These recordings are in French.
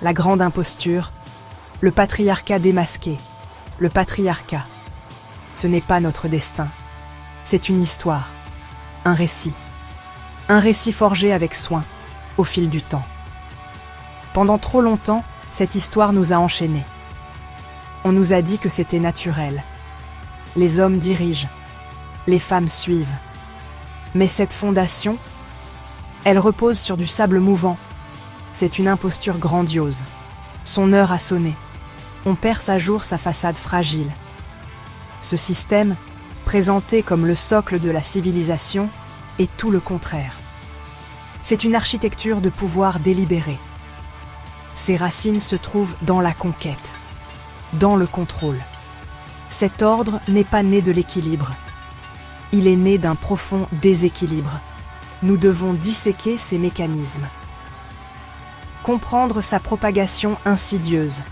la grande imposture, le patriarcat démasqué, le patriarcat. Ce n'est pas notre destin. C'est une histoire, un récit. Un récit forgé avec soin, au fil du temps. Pendant trop longtemps, cette histoire nous a enchaînés. On nous a dit que c'était naturel. Les hommes dirigent, les femmes suivent. Mais cette fondation, elle repose sur du sable mouvant. C'est une imposture grandiose. Son heure a sonné. On perce à jour sa façade fragile. Ce système, présenté comme le socle de la civilisation, est tout le contraire. C'est une architecture de pouvoir délibéré. Ses racines se trouvent dans la conquête, dans le contrôle. Cet ordre n'est pas né de l'équilibre. Il est né d'un profond déséquilibre. Nous devons disséquer ces mécanismes. Comprendre sa propagation insidieuse.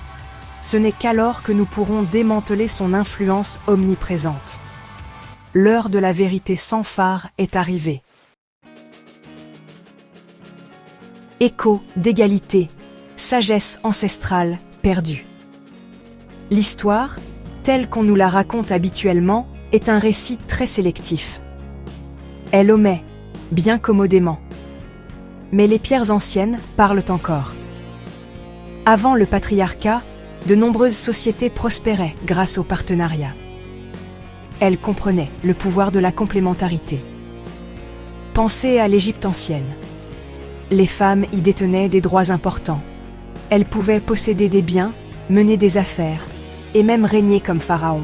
Ce n'est qu'alors que nous pourrons démanteler son influence omniprésente. L'heure de la vérité sans phare est arrivée. Écho d'égalité, sagesse ancestrale perdue. L'histoire, telle qu'on nous la raconte habituellement, est un récit très sélectif. Elle omet, bien commodément. Mais les pierres anciennes parlent encore. Avant le patriarcat, de nombreuses sociétés prospéraient grâce au partenariat. Elles comprenaient le pouvoir de la complémentarité. Pensez à l'Égypte ancienne. Les femmes y détenaient des droits importants. Elles pouvaient posséder des biens, mener des affaires, et même régner comme pharaon.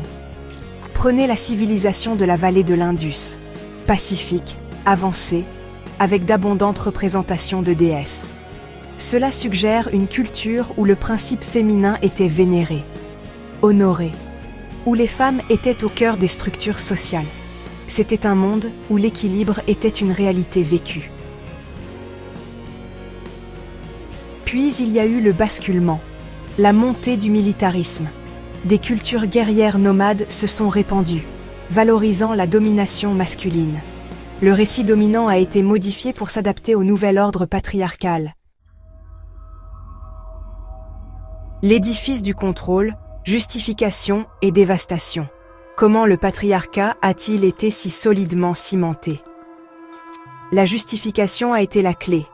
Prenez la civilisation de la vallée de l'Indus, pacifique, avancée, avec d'abondantes représentations de déesses. Cela suggère une culture où le principe féminin était vénéré, honoré, où les femmes étaient au cœur des structures sociales. C'était un monde où l'équilibre était une réalité vécue. Puis il y a eu le basculement, la montée du militarisme. Des cultures guerrières nomades se sont répandues, valorisant la domination masculine. Le récit dominant a été modifié pour s'adapter au nouvel ordre patriarcal. L'édifice du contrôle, justification et dévastation. Comment le patriarcat a-t-il été si solidement cimenté? La justification a été la clé.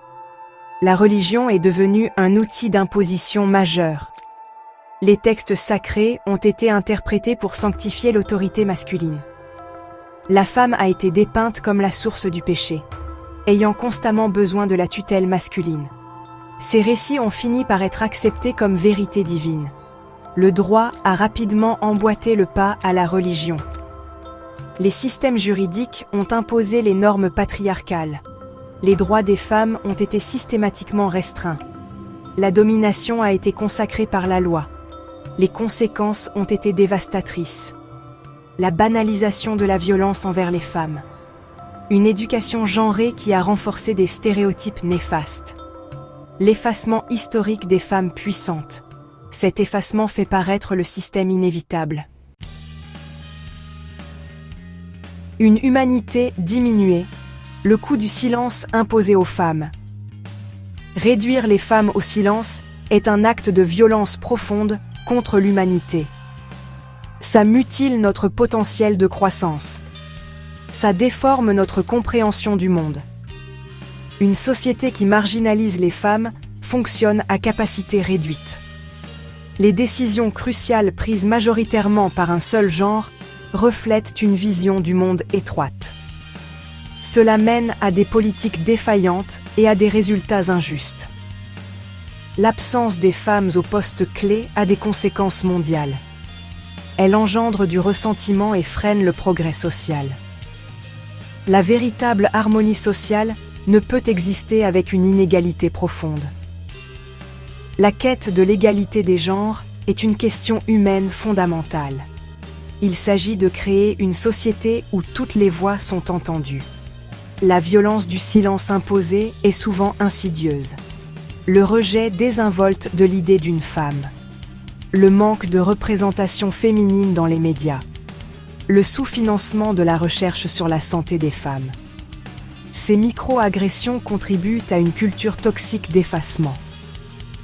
La religion est devenue un outil d'imposition majeur. Les textes sacrés ont été interprétés pour sanctifier l'autorité masculine. La femme a été dépeinte comme la source du péché, ayant constamment besoin de la tutelle masculine. Ces récits ont fini par être acceptés comme vérité divine. Le droit a rapidement emboîté le pas à la religion. Les systèmes juridiques ont imposé les normes patriarcales. Les droits des femmes ont été systématiquement restreints. La domination a été consacrée par la loi. Les conséquences ont été dévastatrices. La banalisation de la violence envers les femmes. Une éducation genrée qui a renforcé des stéréotypes néfastes. L'effacement historique des femmes puissantes. Cet effacement fait paraître le système inévitable. Une humanité diminuée. Le coût du silence imposé aux femmes. Réduire les femmes au silence est un acte de violence profonde contre l'humanité. Ça mutile notre potentiel de croissance. Ça déforme notre compréhension du monde. Une société qui marginalise les femmes fonctionne à capacité réduite. Les décisions cruciales prises majoritairement par un seul genre reflètent une vision du monde étroite. Cela mène à des politiques défaillantes et à des résultats injustes. L'absence des femmes aux postes clés a des conséquences mondiales. Elle engendre du ressentiment et freine le progrès social. La véritable harmonie sociale ne peut exister avec une inégalité profonde. La quête de l'égalité des genres est une question humaine fondamentale. Il s'agit de créer une société où toutes les voix sont entendues. La violence du silence imposé est souvent insidieuse. Le rejet désinvolte de l'idée d'une femme. Le manque de représentation féminine dans les médias. Le sous-financement de la recherche sur la santé des femmes. Ces micro-agressions contribuent à une culture toxique d'effacement.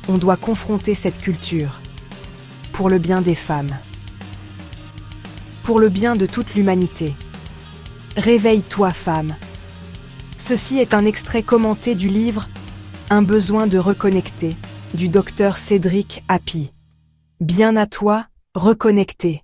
on doit confronter cette culture. Pour le bien des femmes. Pour le bien de toute l'humanité. Réveille-toi, femme. Ceci est un extrait commenté du livre « Un besoin de reconnecter » du docteur Cédric Happy. Bien à toi, reconnecté.